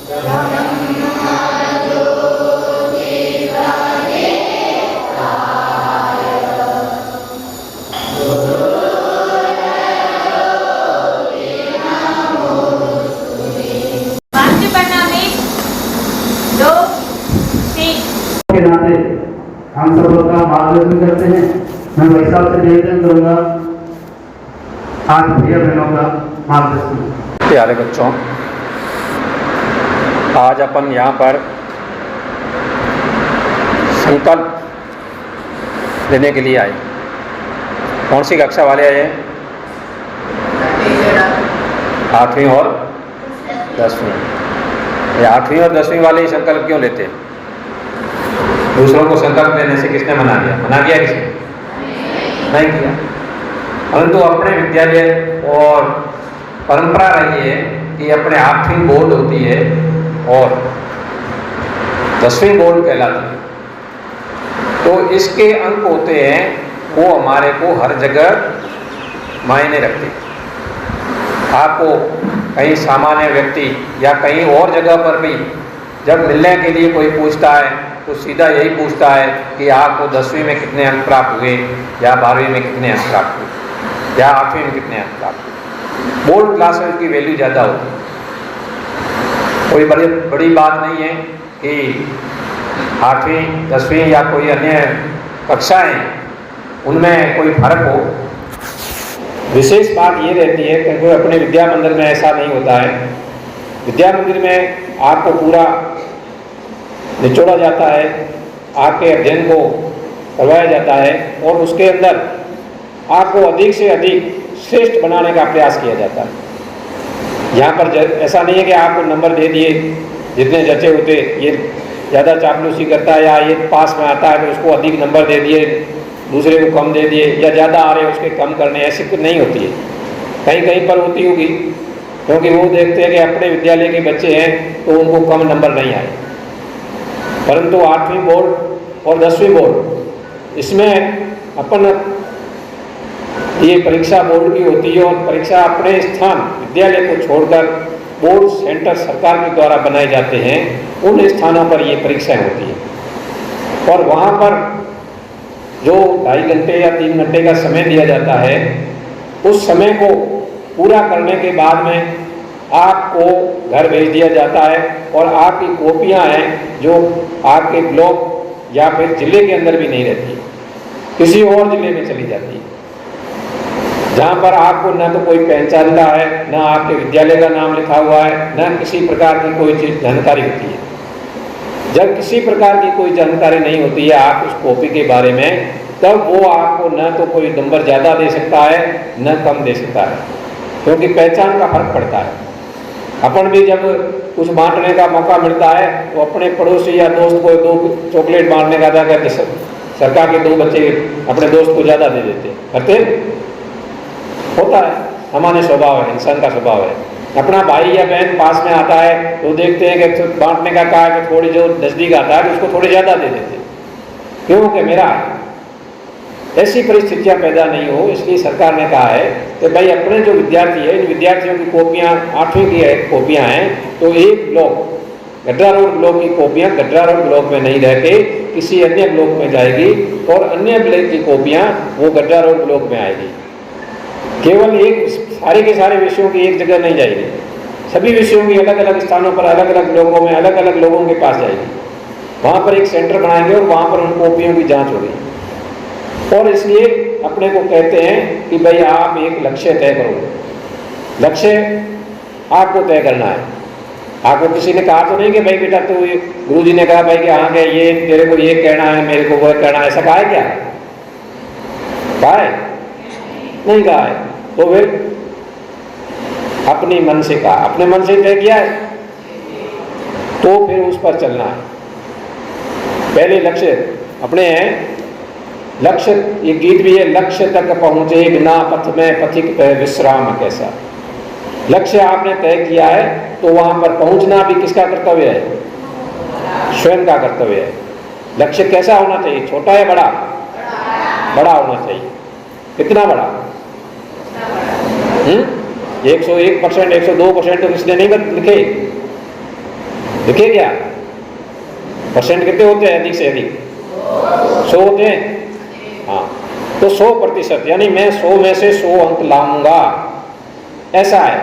के नाते हम सब लोग का मार्गदर्शन करते हैं। मैं वैसा से निवेदन करूंगा आज भैया बहनों का मार्गदर्शन। प्यारे बच्चों, आज अपन यहाँ पर संकल्प लेने के लिए आए। कौन सी कक्षा वाले आए हैं? 8वीं और 10वीं। ये 8वीं और 10वीं वाले ही संकल्प क्यों लेते हैं? दूसरों को संकल्प लेने से किसने मना किया? मना किया किसने? नहीं किया। परंतु अपने विद्यालय और परंपरा रही है कि अपने 8वीं बोर्ड होती है और 10वीं बोर्ड कहलाती है, तो इसके अंक होते हैं वो हमारे को हर जगह मायने रखते हैं। आपको कहीं सामान्य व्यक्ति या कहीं और जगह पर भी जब मिलने के लिए कोई पूछता है तो सीधा यही पूछता है कि आपको 10वीं में कितने अंक प्राप्त हुए, या 12वीं में कितने अंक प्राप्त हुए, या 8वीं में कितने अंक प्राप्त हुए। बोर्ड क्लास में उसकी वैल्यू ज़्यादा होती है। कोई बड़ी बात नहीं है कि 8वीं 10वीं या कोई अन्य कक्षाएं उनमें कोई फर्क हो। विशेष बात ये रहती है क्योंकि अपने विद्या मंदिर में ऐसा नहीं होता है। विद्या मंदिर में आपको पूरा निचोड़ा जाता है, आपके अध्ययन को करवाया जाता है और उसके अंदर आपको अधिक से अधिक श्रेष्ठ बनाने का प्रयास किया जाता है। यहाँ पर ऐसा नहीं है कि आपको नंबर दे दिए जितने जचे होते, ये ज़्यादा चापलूसी करता है या ये पास में आता है तो उसको अधिक नंबर दे दिए, दूसरे को कम दे दिए, या ज़्यादा आ रहे उसके कम करने, ऐसी कुछ नहीं होती है। कहीं कहीं पर होती होगी क्योंकि वो देखते हैं कि अपने विद्यालय के बच्चे हैं तो उनको कम नंबर नहीं आए। परंतु 8वीं बोर्ड और 10वीं बोर्ड इसमें अपन ये परीक्षा बोर्ड की होती है और परीक्षा अपने स्थान विद्यालय को छोड़कर बोर्ड सेंटर सरकार के द्वारा बनाए जाते हैं, उन स्थानों पर ये परीक्षाएं होती हैं। और वहाँ पर जो 2.5 घंटे या 3 घंटे का समय दिया जाता है, उस समय को पूरा करने के बाद में आपको घर भेज दिया जाता है और आपकी कॉपियां हैं जो आपके ब्लॉक या फिर जिले के अंदर भी नहीं रहती, किसी और जिले में चली जाती है, जहाँ पर आपको न तो कोई पहचान का है, न आपके विद्यालय का नाम लिखा हुआ है, न किसी प्रकार की कोई चीज़ जानकारी होती है। जब किसी प्रकार की कोई जानकारी नहीं होती है आप उस कॉपी के बारे में, तब वो आपको न तो कोई नंबर ज़्यादा दे सकता है न कम दे सकता है, क्योंकि पहचान का फर्क पड़ता है। अपन भी जब कुछ बांटने का मौका मिलता है तो अपने पड़ोसी या दोस्त को 2 चॉकलेट बांटने का था, सरकार के 2 बच्चे अपने दोस्त को ज़्यादा दे देते करते होता है, सामान्य स्वभाव है, इंसान का स्वभाव है। अपना भाई या बहन पास में आता है तो देखते हैं कि बांटने का कहा है कि थोड़ी जो नज़दीक आता है तो उसको थोड़ी ज़्यादा दे देते, क्योंकि मेरा ऐसी परिस्थितियां पैदा नहीं हो, इसलिए सरकार ने कहा है कि भाई अपने जो विद्यार्थी है, इन विद्यार्थियों की कॉपियां 8वीं की कॉपियां हैं तो एक ब्लॉक गड्ढा रोड ब्लॉक की कॉपियां गड्ढा रोड ब्लॉक में नहीं रह के किसी अन्य ब्लॉक में जाएगी और अन्य ब्लॉक की कॉपियां वो गड्ढा रोड ब्लॉक में आएगी। केवल एक सारे के सारे विषयों की एक जगह नहीं जाएगी, सभी विषयों की अलग अलग स्थानों पर अलग अलग ब्लॉकों में अलग अलग लोगों के पास जाएगी। वहाँ पर एक सेंटर बनाएंगे और वहाँ पर उन कॉपियों की जाँच होगी। और इसलिए अपने को कहते हैं कि भाई आप एक लक्ष्य तय करो। लक्ष्य आपको तय करना है। आपको किसी ने कहा तो नहीं कि भाई बेटा तू, गुरुजी ने कहा भाई कि हाँ के ये तेरे को ये कहना है, मेरे को वो कहना है, ऐसा कहा है क्या? कहा है? नहीं कहा है। तो फिर अपने मन से कहा, अपने मन से तय किया है तो फिर उस पर चलना है। पहले लक्ष्य अपने हैं। लक्ष्य, ये गीत भी है, लक्ष्य तक पहुँचे बिना पथ में पथिक पे विश्राम कैसा। लक्ष्य आपने तय किया है तो वहाँ पर पहुँचना भी किसका कर्तव्य है? स्वयं का कर्तव्य है। लक्ष्य कैसा होना चाहिए? छोटा या बड़ा? बड़ा होना चाहिए। कितना बड़ा? 101%, 102% तो किसने नहीं लिखे। देखिए क्या परसेंट कितने होते हैं, अधिक से अधिक 100 होते हैं। हाँ, तो 100%, यानी मैं 100 में से 100 अंक लाऊंगा, ऐसा है।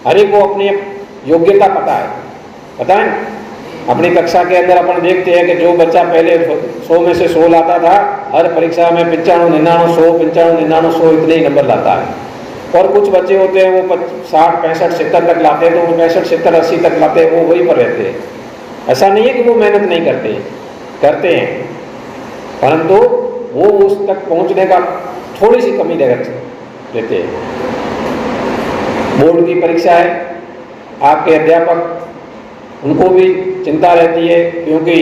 हर एक को अपनी योग्यता पता है ना। अपनी कक्षा के अंदर अपन देखते हैं कि जो बच्चा पहले 100 में से 100 लाता था, हर परीक्षा में 95, 99, 100, 95, 99, 100 इतने ही नंबर लाता है। और कुछ बच्चे होते हैं वो 60, 65, 70 तक लाते हैं, तो वो 65, 70, 80 तक लाते हैं, वो वहीं पर रहते हैं। ऐसा नहीं है कि वो मेहनत नहीं करते हैं, परंतु वो उस तक पहुंचने का थोड़ी सी कमी लेते हैं। बोर्ड की परीक्षा है, आपके अध्यापक उनको भी चिंता रहती है, क्योंकि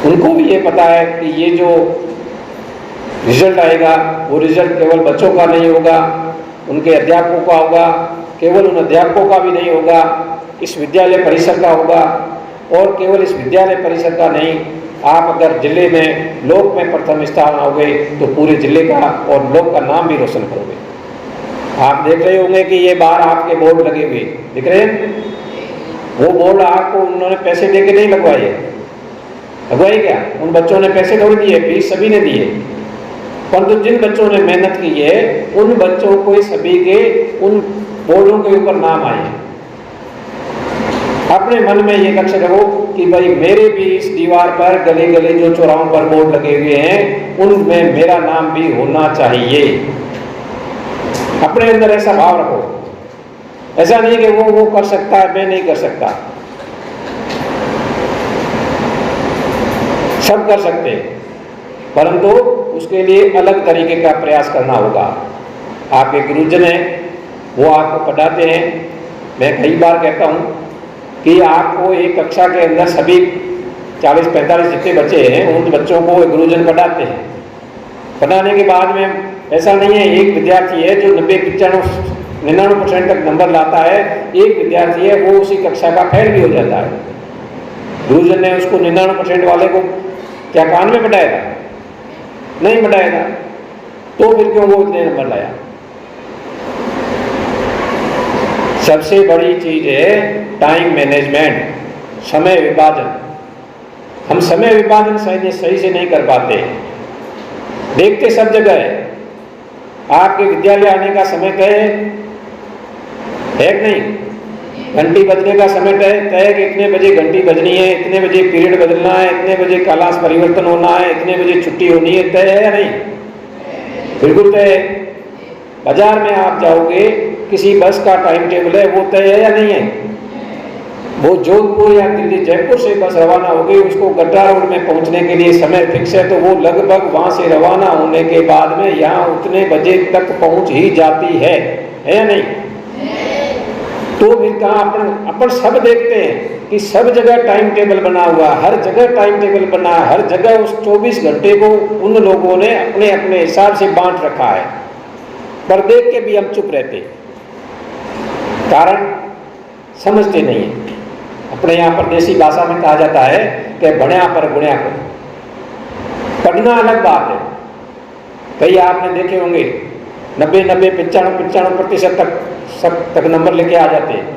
उनको भी ये पता है कि ये जो रिजल्ट आएगा वो रिजल्ट केवल बच्चों का नहीं होगा, उनके अध्यापकों का होगा, केवल उन अध्यापकों का भी नहीं होगा, इस विद्यालय परिसर का होगा। और केवल इस विद्यालय परिसर का नहीं, आप अगर जिले में लोक में प्रथम स्थान आओगे तो पूरे जिले का और लोक का नाम भी रोशन करोगे। आप देख रहे होंगे कि ये बाहर आपके बोर्ड लगे हुए दिख रहे हैं, वो बोर्ड आपको उन्होंने पैसे दे के नहीं लगवाए क्या? उन बच्चों ने पैसे थोड़ी दिए, फीस सभी ने दिए, परंतु जिन बच्चों ने मेहनत की है उन बच्चों को सभी के उन बोर्डों के ऊपर नाम आए। अपने मन में ये लक्ष्य रखो कि भाई मेरे भी इस दीवार पर गले गले जो चौराहों पर बोर्ड लगे हुए हैं उनमें मेरा नाम भी होना चाहिए। अपने अंदर ऐसा भाव रखो। ऐसा नहीं कि वो कर सकता है, मैं नहीं कर सकता। सब कर सकते हैं, परंतु उसके लिए अलग तरीके का प्रयास करना होगा। आपके गुरुजन हैं, वो आपको पढ़ाते हैं। मैं कई बार कहता हूँ कि आपको एक कक्षा के अंदर सभी 40-45 जितने बच्चे हैं उन बच्चों को गुरुजन पढ़ाते हैं। पढ़ाने के बाद में ऐसा नहीं है एक विद्यार्थी है जो 90-95-99% तक नंबर लाता है, एक विद्यार्थी है वो उसी कक्षा का फेल भी हो जाता है। गुरुजन ने उसको 99% वाले को क्या कान में पढ़ाएगा? नहीं पढ़ाएगा, तो फिर क्यों वो इतने नंबर लाया? सबसे बड़ी चीज है टाइम मैनेजमेंट, समय विभाजन। हम समय विभाजन सही से नहीं कर पाते। देखते सब जगह है, आपके विद्यालय आने का समय तय है कि नहीं? घंटी बजने का समय तय है कि इतने बजे घंटी बजनी है, इतने बजे पीरियड बदलना है, इतने बजे क्लास परिवर्तन होना है, इतने बजे छुट्टी होनी है, तय है या नहीं? बिल्कुल तय है। बाजार में आप जाओगे, किसी बस का टाइम टेबल है, वो तय है या नहीं है? वो जोधपुर या दिल्ली जयपुर से बस रवाना हो गई, उसको गड्ढा रोड में पहुंचने के लिए समय फिक्स है, तो वो लगभग वहां से रवाना होने के बाद में यहाँ उतने बजे तक पहुंच ही जाती है या नहीं? तो फिर कहाँ अपन सब देखते हैं कि सब जगह टाइम टेबल बना हुआ, हर जगह टाइम टेबल बना, हर जगह उस 24 घंटे को उन लोगों ने अपने अपने हिसाब से बांट रखा है, पर देख के भी हम चुप रहते, कारण समझते नहीं है। अपने यहाँ पर देसी भाषा में कहा जाता है कि बढ़िया पर गुणिया को। पढ़ना अलग बात है, कई आपने देखे होंगे 90-90, 95-95% तक नंबर लेके आ जाते हैं,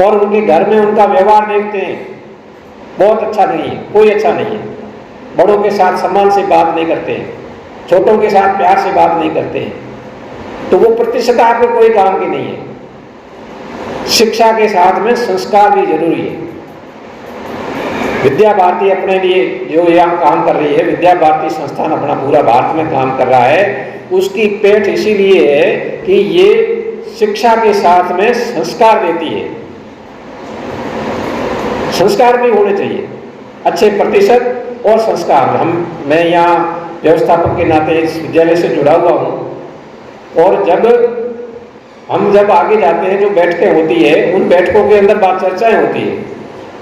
और उनके घर में उनका व्यवहार देखते हैं, बहुत अच्छा नहीं है, कोई अच्छा नहीं है। बड़ों के साथ सम्मान से बात नहीं करते हैं, छोटों के साथ प्यार से बात नहीं करते हैं, तो वो प्रतिशत आपके कोई काम की नहीं है। शिक्षा के साथ में संस्कार भी जरूरी है। विद्या भारती अपने लिए जो यहाँ काम कर रही है, विद्या भारती संस्थान अपना पूरा भारत में काम कर रहा है, उसकी पेठ इसीलिए है कि ये शिक्षा के साथ में संस्कार देती है। संस्कार भी होने चाहिए, अच्छे प्रतिशत और संस्कार। मैं यहाँ व्यवस्थापक के नाते इस विद्यालय से जुड़ा हुआ हूँ, और जब आगे जाते हैं जो बैठकें होती है, उन बैठकों के अंदर बात चर्चाएं होती है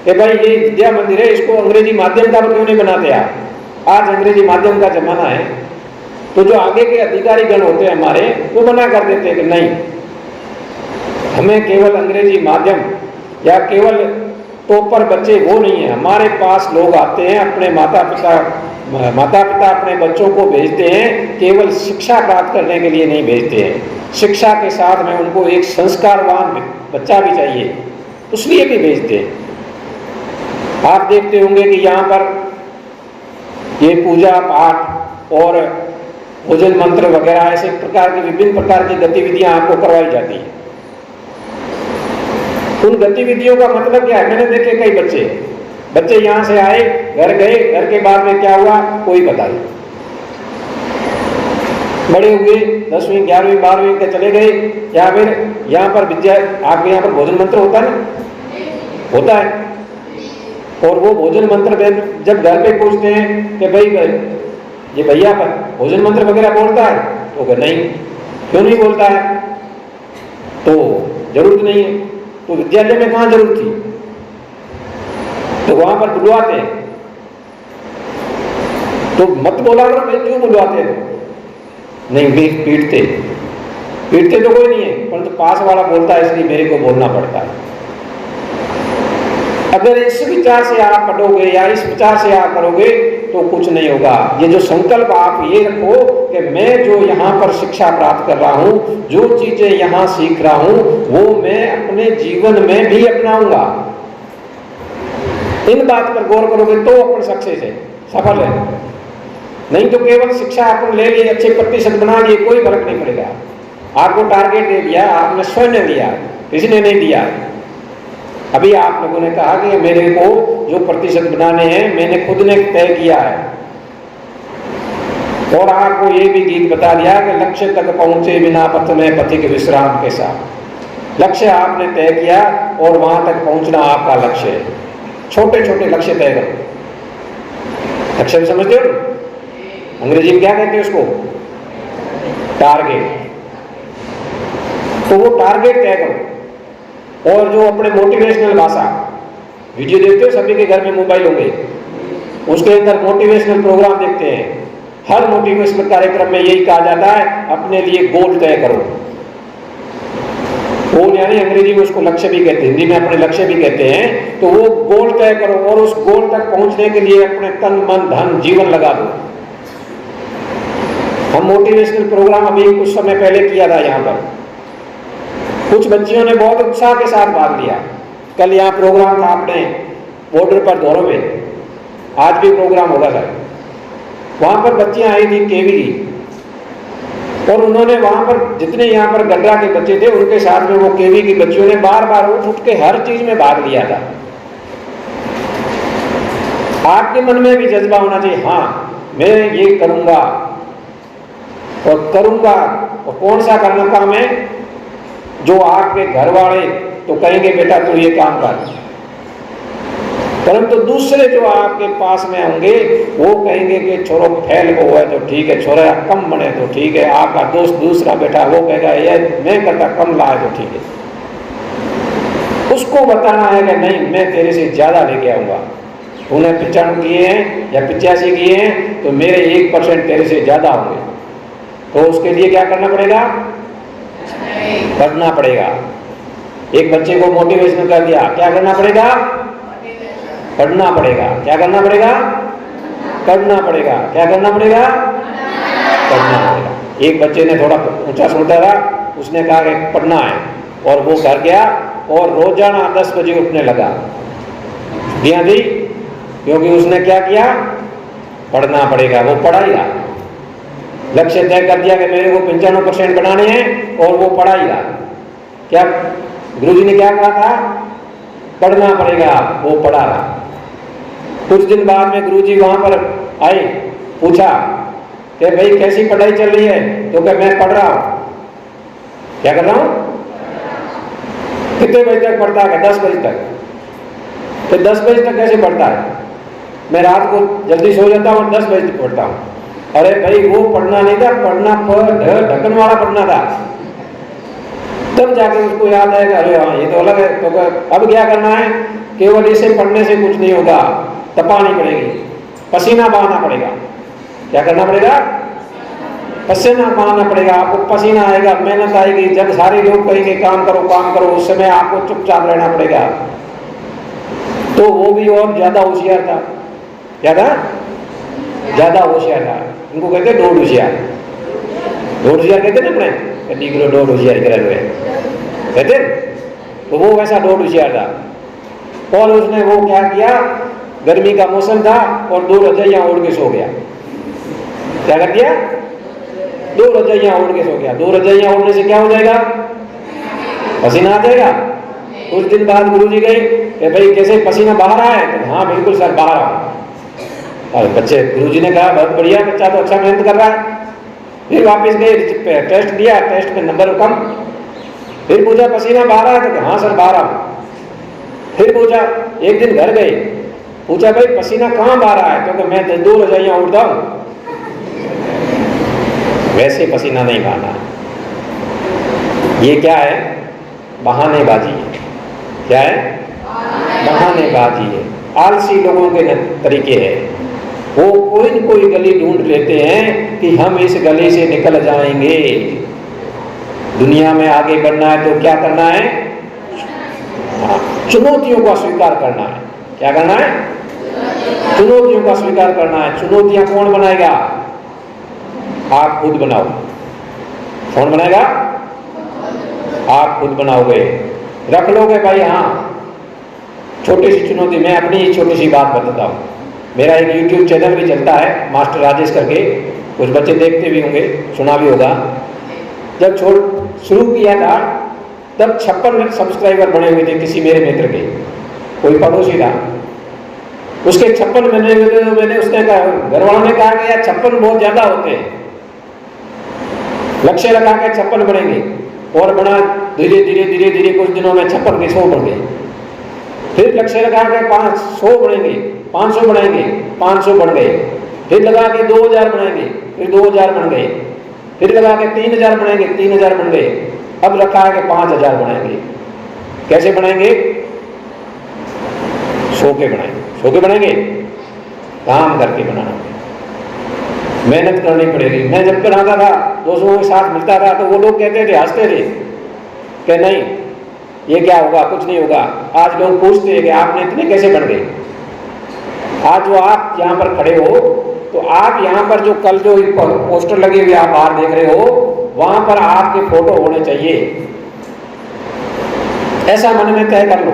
कि भाई ये विद्या मंदिर है, इसको अंग्रेजी माध्यम का क्यों नहीं बनाते आप? आज अंग्रेजी माध्यम का जमाना है, तो जो आगे के अधिकारी गण होते हैं हमारे, वो मना कर देते हैं कि नहीं, हमें केवल अंग्रेजी माध्यम या केवल टॉपर बच्चे वो नहीं है। हमारे पास लोग आते हैं, अपने माता पिता अपने बच्चों को भेजते हैं, केवल शिक्षा प्राप्त करने के लिए नहीं भेजते हैं, शिक्षा के साथ में उनको एक संस्कारवान बच्चा भी चाहिए, उसलिए भी भेजते हैं। आप देखते होंगे कि यहाँ पर ये पूजा पाठ और भोजन मंत्र वगैरह ऐसे प्रकार की विभिन्न प्रकार की गतिविधियां आपको करवाई जाती है। उन गतिविधियों का मतलब क्या है? मैंने देखे कई बच्चे यहाँ से आए, घर गए, घर के बाद में क्या हुआ कोई पता नहीं। बड़े हुए 10वीं 11वीं 12वीं के चले गए, या फिर यहाँ पर विद्या आपके यहाँ पर भोजन मंत्र होता है ना, होता है। और वो भोजन मंत्र जब घर पे पूछते हैं कि भाई ये भैया पर भोजन मंत्र वगैरह बोलता है, तो अगर नहीं, क्यों नहीं बोलता है? तो जरूरत नहीं है। तो विद्यालय में कहाँ जरूरत थी? तो वहां पर बुलवाते हैं, तो मत बोला करो, भाई क्यों बुलवाते हैं? नहीं, पीटते तो कोई नहीं है, परंतु पास वाला बोलता है इसलिए मेरे को बोलना पड़ता है। अगर इस विचार से आप पढ़ोगे या इस विचार से आप करोगे तो कुछ नहीं होगा। ये जो संकल्प आप ये रखो कि मैं जो यहाँ पर शिक्षा प्राप्त कर रहा हूँ, जो चीजें यहाँ सीख रहा हूँ, वो मैं अपने जीवन में भी अपनाऊंगा। इन बात पर गौर करोगे तो अपन सक्सेस है, सफल है। नहीं तो केवल शिक्षा अपन ले लिए, अच्छे प्रतिशत बना लिए, कोई फर्क नहीं पड़ेगा। आपको टारगेट दे दिया, आपने स्वयं ने दिया, किसी ने नहीं दिया। अभी आप लोगों ने कहा कि मेरे को जो प्रतिशत बनाने हैं मैंने खुद ने तय किया है, और आपको ये भी गीत बता दिया कि लक्ष्य तक पहुंचे बिना पथ में पथिक विश्राम के साथ। लक्ष्य आपने तय किया और वहां तक पहुंचना आपका लक्ष्य है। छोटे छोटे लक्ष्य तय करो। लक्ष्य समझते हो? अंग्रेजी में क्या कहते हैं उसको? टारगेट। तो वो टारगेट तय करो। और जो अपने मोटिवेशनल भाषा वीडियो देखते हो, सभी के घर में मोबाइल होंगे, उसके अंदर मोटिवेशनल प्रोग्राम देखते हैं। हर मोटिवेशनल कार्यक्रम में यही कहा जाता है अपने लिए गोल तय करो। गोल यानी अंग्रेजी में उसको लक्ष्य भी कहते हैं, हिंदी में अपने लक्ष्य भी कहते हैं। तो वो गोल तय करो और उस गोल तक पहुंचने के लिए अपने तन मन धन जीवन लगा दो। हम मोटिवेशनल प्रोग्राम अभी कुछ समय पहले किया था यहाँ पर। कुछ बच्चियों ने बहुत उत्साह के साथ भाग लिया। कल यहाँ प्रोग्राम था अपने बॉर्डर पर धोरो में, आज भी प्रोग्राम होगा सर। वहां पर बच्चियां आई थी केवी की, और उन्होंने वहां पर जितने यहाँ पर गड्ढा के बच्चे थे उनके साथ में वो केवी की बच्चियों ने बार बार उठ के हर चीज में भाग लिया था। आपके मन में भी जज्बा होना चाहिए, हाँ मैं ये करूंगा और करूंगा। और कौन सा करना काम है? जो आपके घर वाले तो कहेंगे बेटा तू ये काम कर, परंतु दूसरे जो आपके पास में होंगे वो कहेंगे कि छोरो फैल को है तो ठीक है, छोरा कम बने तो ठीक है। आपका दोस्त दूसरा बेटा वो कहेगा ये मैं करता कम लाए तो ठीक है। उसको बताना है कि नहीं मैं तेरे से ज्यादा लेके आऊंगा। तूने 95 किए हैं या 85 किए हैं तो मेरे 1% तेरे से ज्यादा होंगे। तो उसके लिए क्या करना पड़ेगा? पढ़ना पड़ेगा। एक बच्चे को मोटिवेशन कर दिया, क्या करना पड़ेगा? पढ़ना पड़ेगा। क्या करना पड़ेगा? पढ़ना पड़ेगा। क्या करना पड़ेगा? पढ़ना पड़ेगा। एक बच्चे ने थोड़ा ऊंचा सोचा था, उसने कहा कि पढ़ना है, और वो घर गया और रोजाना 10 बजे उठने लगा। दिया दी, क्योंकि उसने क्या किया? पढ़ना पड़ेगा। वो पढ़ाएगा, लक्ष्य तय कर दिया कि मेरे को 95% बनाने हैं और वो पढ़ाएगा। क्या गुरुजी ने क्या कहा था? पढ़ना पड़ेगा। वो पढ़ा रहा। कुछ दिन बाद में गुरुजी वहां पर आए, पूछा कि भाई कैसी पढ़ाई चल रही है? तो क्या मैं पढ़ रहा हूं। क्या कर रहा हूं? कितने बजे तक पढ़ता है? 10 बजे तक। तो 10 बजे तक कैसे पढ़ता है? मैं रात को जल्दी सो जाता हूँ और 10 बजे तक पढ़ता हूँ। अरे भाई वो पढ़ना नहीं था, पढ़ना ढक्कन वाला पढ़ना था। तब जाके उसको याद आएगा अरे हाँ ये तो अलग है। तो अब क्या करना है? केवल इसे पढ़ने से कुछ नहीं होगा, तपानी पड़ेगी, पसीना बहाना पड़ेगा। क्या करना पड़ेगा? पसीना बहाना पड़ेगा। आपको पसीना आएगा, मेहनत आएगी। जब सारे लोग कहेंगे काम करो काम करो, उस समय आपको चुपचाप रहना पड़ेगा। तो वो भी और ज्यादा होशियार था। क्या था? ज्यादा होशियार था। इनको कहते ढोड होशियार। ढोड होशियार कहते ना अपने, ढोड होशियार कहते। तो वो वैसा ढोड होशियार था। और उसने वो क्या किया? गर्मी का मौसम था और 2 रजाइयाँ ओढ़ के सो गया। क्या कर दिया? 2 रजाइयाँ ओढ़ के सो गया। 2 रजाइयाँ ओढ़ने से क्या हो जाएगा? पसीना आ जाएगा। कुछ दिन बाद गुरुजी गए कि भाई कैसे पसीना बाहर आया है? तो हाँ बिल्कुल सर बाहर आ। और बच्चे, गुरुजी ने कहा बहुत बढ़िया, बच्चा तो अच्छा मेहनत कर रहा है। फिर वापस गए, टेस्ट दिया, टेस्ट में नंबर कम। फिर पूछा पसीना बाहर आया? तो हाँ सर बाहर आ। फिर पूछा, एक दिन घर गए, पूछा भाई पसीना कहाँ बाहर आया? क्योंकि मैं 2 रजाइयाँ उड़ता हूँ। वैसे पसीना नहीं बहाना। ये क्या है? बहानेबाजी है। क्या है? बहानेबाजी है। आलसी लोगों के तरीके हैं। वो कोई न कोई गली ढूंढ लेते हैं कि हम इस गली से निकल जाएंगे। दुनिया में आगे बढ़ना है तो क्या करना है? चुनौतियों का स्वीकार करना है। क्या करना है? चुनौतियों का स्वीकार करना है। चुनौतियां कौन बनाएगा? आप खुद बनाओ। कौन बनाएगा? आप खुद बनाओगे। रख लोगे भाई। हाँ, छोटी सी चुनौती, मैं अपनी ही छोटी सी बात बताता हूँ। मेरा एक YouTube चैनल भी चलता है, मास्टर राजेश करके, कुछ बच्चे देखते भी होंगे, सुना भी होगा। जब शुरू किया था तब 56 सब्सक्राइबर बने हुए थे किसी मेरे मित्र के, कोई पड़ोसी था, उसके 56 बने हुए थे। तो मैंने, उसने कहा, घर वालों ने कहा कि यार 56 बहुत ज्यादा होते हैं, लक्ष्य लगा के 56 बढ़ेंगे। और बना, धीरे धीरे धीरे धीरे कुछ दिनों में 56 के 100 बढ़ गए। फिर लक्ष्य लगा के 500 बढ़ेंगे, 500 बढ़ेंगे, 500 बढ़ गए। फिर लगा के 2000 बढ़ेंगे, फिर 2000 बन गए। फिर लगा के 3000 बढ़ेंगे, 3000 बन गए। अब रखा है कि 5000 बढ़ाएंगे। कैसे बढ़ाएंगे? 100 के बढ़ाएंगे। 100 के बढ़ाएंगे, काम करके बनाना, मेहनत करनी पड़ेगी। मैं जब बनाता था, दोस्तों के साथ मिलता था, तो वो लोग कहते थे, हंसते थे कि नहीं ये क्या होगा, कुछ नहीं होगा। आज लोग पूछते हैं कि आपने इतने कैसे बन गए? आज जो आप यहाँ पर खड़े हो, तो आप यहाँ पर जो कल जो पोस्टर लगे हुए आप बाहर देख रहे हो, वहां पर आपके फोटो होने चाहिए। ऐसा मन में तय कर लो।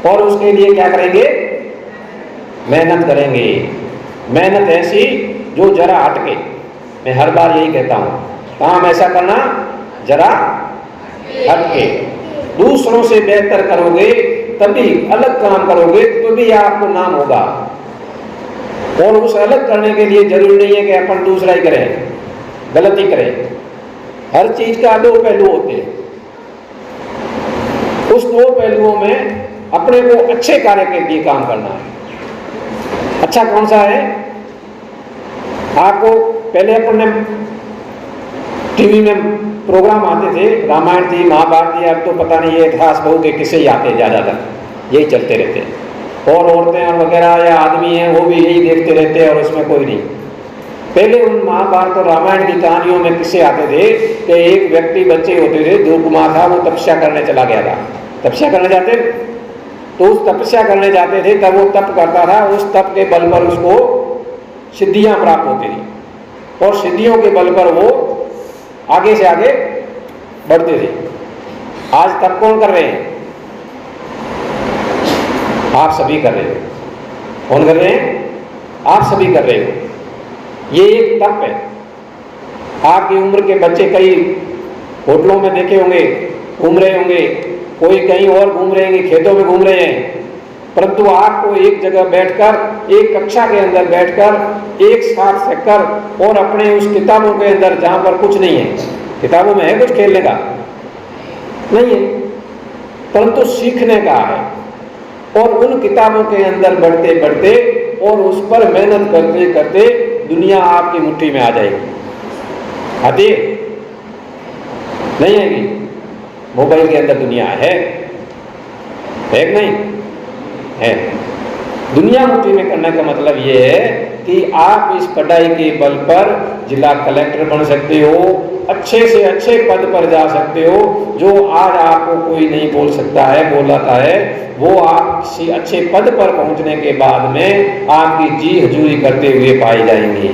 और उसके लिए क्या करेंगे? मेहनत करेंगे। मेहनत ऐसी जो जरा हटके। मैं हर बार यही कहता हूं, काम ऐसा करना जरा हटके। दूसरों से बेहतर करोगे तभी, अलग काम करोगे तो भी आपको नाम होगा। और उस अलग करने के लिए जरूरी नहीं है कि अपन दूसरा ही करें, गलती करें। हर चीज का 2 पहलू होते हैं। उस 2 पहलुओं में अपने को अच्छे कार्य के लिए काम करना है। अच्छा कौन सा है? आपको पहले अपने टीवी में प्रोग्राम आते थे, रामायण थी, महाभारत थी, अब तो पता नहीं ये इतिहास बहु के किस्से ही आते ज्यादातर, यही चलते रहते हैं। और औरतें और वगैरह या आदमी हैं वो भी यही देखते रहते हैं, और उसमें कोई नहीं। पहले उन महाभारत और रामायण की कहानियों में किस्से आते थे कि एक व्यक्ति, बच्चे होते थे, ध्रुव कुमार था, वो तपस्या करने चला गया था। तपस्या करने जाते, तो उस तपस्या करने जाते थे, तब वो तप करता था। उस तप के बल पर उसको सिद्धियां प्राप्त होती थी, और सिद्धियों के बल पर वो आगे से आगे बढ़ते थे। आज तप कौन कर रहे हैं? आप सभी कर रहे हो। कौन कर रहे हैं? आप सभी कर रहे हो। ये एक तप है। आपकी उम्र के बच्चे कई होटलों में देखे होंगे, घूम रहे होंगे, कोई कहीं और घूम रहे हैं, खेतों में घूम रहे हैं, परंतु आपको एक जगह बैठकर, एक कक्षा के अंदर बैठकर, एक साथ रहकर, और अपने उस किताबों के अंदर जहां पर कुछ नहीं है, किताबों में है कुछ खेलने का नहीं है, परंतु सीखने का है। और उन किताबों के अंदर बढ़ते बढ़ते और उस पर मेहनत करते करते दुनिया आपकी मुट्ठी में आ जाएगी। आती नहीं आएगी? मोबाइल के अंदर दुनिया है कि नहीं है? दुनिया मुट्ठी में करने का मतलब ये है कि आप इस पढ़ाई के बल पर जिला कलेक्टर बन सकते हो, अच्छे से अच्छे पद पर जा सकते हो। जो आज आपको कोई नहीं बोल सकता है, बोलाता है, वो आप किसी अच्छे पद पर पहुंचने के बाद में आपकी जी हजूरी करते हुए पाए जाएंगे।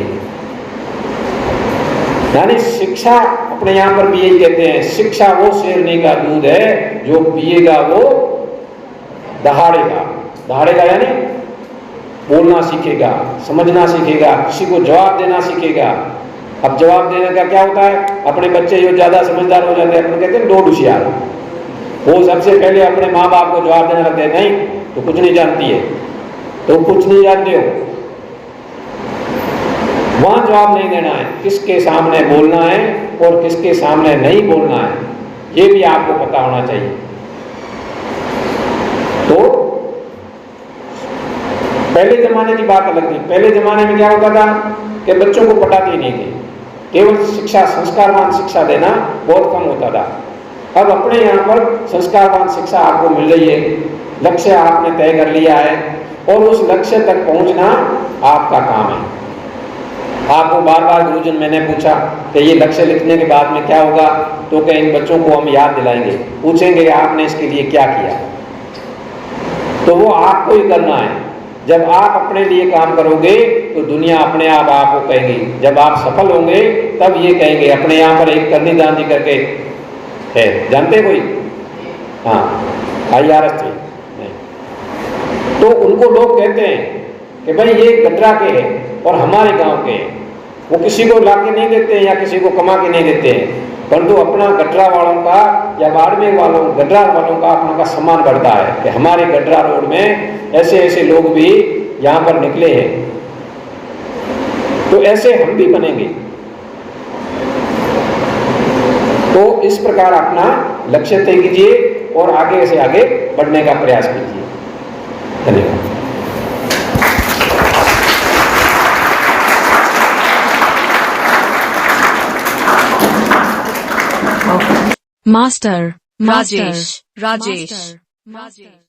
यानी शिक्षा, अपने यहाँ पर भी यही कहते हैं, शिक्षा वो शेरनी का दूध है, जो पिएगा वो दहाड़ेगा। दहाड़ेगा यानी बोलना सीखेगा, समझना सीखेगा, किसी को जवाब देना सीखेगा। अब जवाब देने का क्या होता है, अपने बच्चे जो ज़्यादा समझदार हो जाते हैं, अपने कहते हैं डोड होशियार, वो सबसे पहले अपने माँ बाप को जवाब देने लगते हैं, नहीं तो कुछ नहीं जानती है, तो कुछ नहीं जानते हो। वहां जवाब नहीं देना है, किसके सामने बोलना है और किसके सामने नहीं बोलना है, ये भी आपको पता होना चाहिए। तो पहले जमाने की बात अलग थी। पहले जमाने में क्या होता था कि बच्चों को पढ़ाते ही नहीं थे, केवल शिक्षा, संस्कारवान शिक्षा देना बहुत कम होता था। अब अपने यहाँ पर संस्कारवान शिक्षा आपको मिल रही है, लक्ष्य आपने तय कर लिया है और उस लक्ष्य तक पहुंचना आपका काम है। आपको बार बार गुरुजन मैंने पूछा कि ये लक्ष्य लिखने के बाद में क्या होगा, तो क्या इन बच्चों को हम याद दिलाएंगे, पूछेंगे आपने इसके लिए क्या किया, तो वो आपको ही करना है। जब आप अपने लिए काम करोगे तो दुनिया अपने आप आपको कहेगी, जब आप सफल होंगे तब ये कहेंगे। अपने यहाँ पर एक करनी दान जी करके है, जानते कोई? हाँ, IRS थे, तो उनको लोग कहते हैं कि भाई ये गडरा के हैं और हमारे गांव के हैं। वो किसी को ला के नहीं देते हैं या किसी को कमा के नहीं देते हैं, परंतु अपना गडरा वालों का या बाड़मेर वालों, गडरा वालों का अपना का सम्मान बढ़ता है कि हमारे गडरा रोड में ऐसे ऐसे लोग भी यहाँ पर निकले हैं, तो ऐसे हम भी बनेंगे। तो इस प्रकार अपना लक्ष्य तय कीजिए और आगे से आगे बढ़ने का प्रयास कीजिए। धन्यवाद। Master Rajesh